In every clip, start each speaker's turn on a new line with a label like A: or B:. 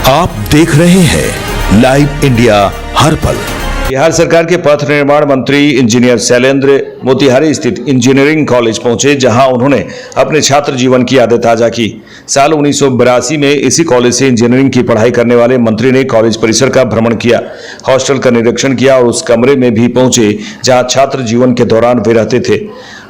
A: आप देख रहे हैं लाइव इंडिया हर पल।
B: बिहार सरकार के पथ निर्माण मंत्री इंजीनियर शैलेंद्र मोतिहारी स्थित इंजीनियरिंग कॉलेज पहुंचे, जहां उन्होंने अपने छात्र जीवन की यादें ताजा की। साल 1982 में इसी कॉलेज से इंजीनियरिंग की पढ़ाई करने वाले मंत्री ने कॉलेज परिसर का भ्रमण किया, हॉस्टल का निरीक्षण किया और उस कमरे में भी पहुंचे जहां छात्र जीवन के दौरान वे रहते थे।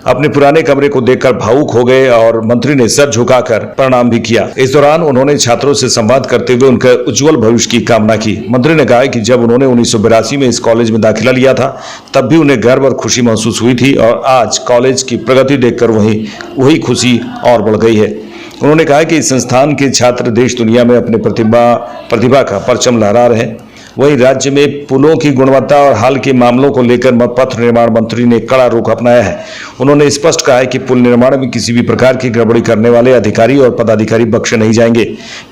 B: अपने पुराने कमरे को देखकर भावुक हो गए और मंत्री ने सर झुकाकर प्रणाम भी किया। इस दौरान उन्होंने छात्रों से संवाद करते हुए उनके उज्जवल भविष्य की कामना की। मंत्री ने कहा कि जब उन्होंने 1982 में इस कॉलेज में दाखिला लिया था, तब भी उन्हें गर्व और खुशी महसूस हुई थी और आज कॉलेज की प्रगति देखकर वही खुशी और बढ़ गई है। उन्होंने कहा कि इस संस्थान के छात्र देश दुनिया में अपने प्रतिभा का परचम लहरा रहे हैं। वहीं राज्य में पुलों की गुणवत्ता और हाल के मामलों को लेकर पथ निर्माण मंत्री ने कड़ा रुख अपनाया है। उन्होंने स्पष्ट कहा है कि पुल निर्माण में किसी भी प्रकार की गड़बड़ी करने वाले अधिकारी और पदाधिकारी बख्शे नहीं जाएंगे।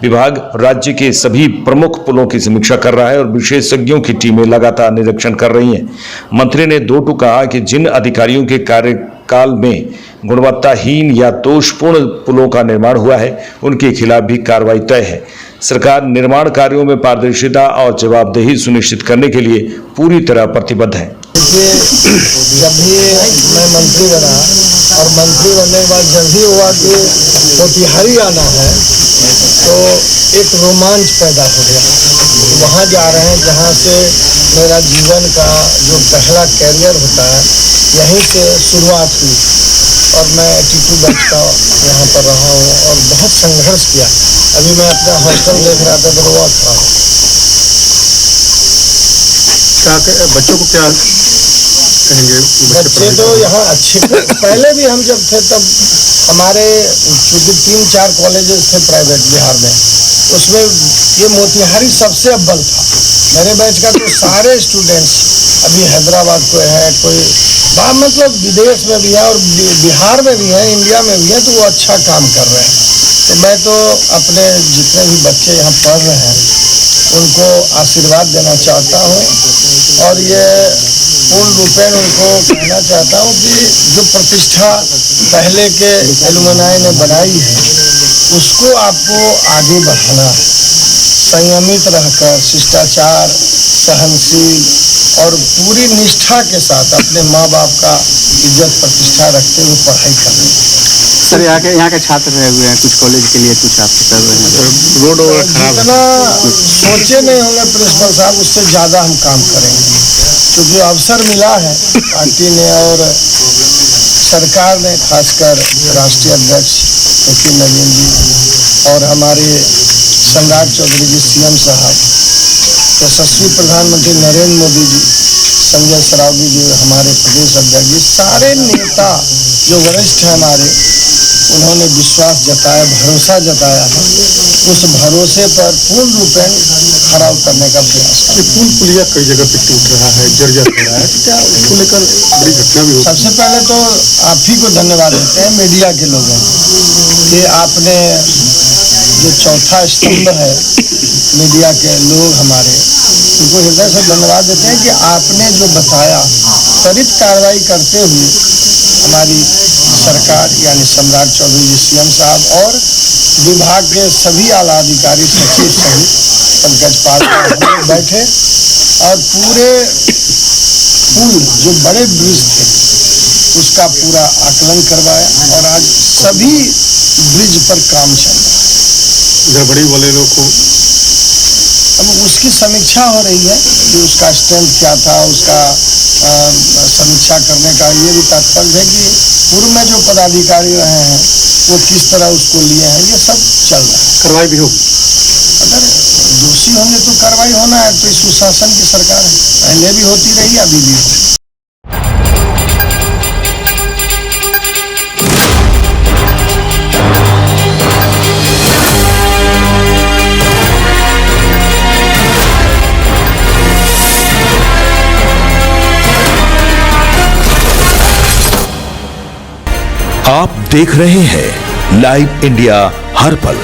B: विभाग राज्य के सभी प्रमुख पुलों की समीक्षा कर रहा है और विशेषज्ञों की टीमें लगातार निरीक्षण कर रही हैं। मंत्री ने दो टूक कहा कि जिन अधिकारियों के कार्यकाल में गुणवत्ताहीन या दोषपूर्ण पुलों का निर्माण हुआ है, उनके खिलाफ भी कार्रवाई तय है। सरकार निर्माण कार्यों में पारदर्शिता और जवाबदेही सुनिश्चित करने के लिए पूरी तरह प्रतिबद्ध है।
C: जब भी मैं मंत्री बना और मंत्री बनने के बाद जब भी हुआ कि मोतिहारी आना है, तो एक रोमांच पैदा हो गया। वहाँ जा रहे हैं जहाँ से मेरा जीवन का जो पहला कैरियर होता है, यहीं से शुरुआत हुई और मैं 82 बैच का यहाँ पर रहा हूँ और बहुत संघर्ष किया। अभी मैं अपना हॉस्टल देख रहा था तो रोआ खड़ा।
D: बच्चों को क्या कहेंगे?
C: बच्चे तो यहाँ अच्छे पहले भी हम जब थे तब हमारे चूँकि 3-4 कॉलेजेस थे प्राइवेट बिहार में, उसमें ये मोतिहारी सबसे अव्वल था। मेरे बैच का तो सारे स्टूडेंट्स अभी हैदराबाद को है, कोई मतलब विदेश में भी है और बिहार में भी है, इंडिया में भी है, तो वो अच्छा काम कर रहे हैं। तो मैं तो अपने जितने भी बच्चे यहाँ पढ़ रहे हैं उनको आशीर्वाद देना चाहता हूँ और ये पूर्ण रूपेण उनको कहना चाहता हूँ कि जो प्रतिष्ठा पहले के एलुमनाई ने बनाई है, उसको आपको आगे बढ़ाना है। संयमित रहकर शिष्टाचार, सहनशील और पूरी निष्ठा के साथ अपने माँ बाप का इज्जत प्रतिष्ठा रखते हुए पढ़ाई करनी है।
D: सर, यहाँ के छात्र रहे हुए हैं, कुछ कॉलेज के लिए कुछ आप कर रहे हैं, रोड खराब
C: जितना सोचे नहीं होंगे प्रिंसिपल साहब, उससे ज़्यादा हम काम करेंगे। क्योंकि अवसर मिला है पार्टी ने और सरकार ने, खासकर राष्ट्रीय अध्यक्ष नितिन नवीन जी और हमारे सम्राट चौधरी जी सीएम साहब, यशस्वी प्रधानमंत्री नरेंद्र मोदी जी, संजय सरावगी जी हमारे प्रदेश अध्यक्ष जी, सारे नेता जो वरिष्ठ हैं हमारे, उन्होंने विश्वास जताया, भरोसा जताया है। उस भरोसे पर पूर्ण रूपेण खरा उतरने का प्रयास है।
D: पुल पुलिया कई जगह पे टूट रहा है, जर्जर हो रहा है, तो क्या उसको लेकर बड़ी घटना भी हो?
C: सबसे पहले तो आप ही को धन्यवाद देते हैं मीडिया के लोगों कि आपने जो चौथा स्तंभ है मीडिया के लोग हमारे, उनको हृदय से धन्यवाद देते हैं कि आपने जो बताया, त्वरित कार्रवाई करते हुए हमारी सरकार यानी सम्राट चौधरी जी सीएम साहब और विभाग के सभी आला अधिकारी, सचिव सहित पंकज पाल बैठे और पूरे पुल जो बड़े ब्रिज थे उसका पूरा आकलन करवाया और आज सभी ब्रिज पर काम चल रहा है।
D: गड़बड़ी वाले लोग को
C: अब उसकी समीक्षा हो रही है कि उसका स्ट्रेंथ क्या था, उसका समीक्षा करने का ये भी तात्पर्य है कि पूर्व में जो पदाधिकारी रहे हैं वो किस तरह उसको लिए हैं, ये सब चल रहा है।
D: कार्रवाई भी होगी।
C: अगर दोषी होंगे तो कार्रवाई होना है, तो इस सुशासन की सरकार है, पहले भी होती रही, अभी भी होगी।
A: आप देख रहे हैं लाइव इंडिया हर पल।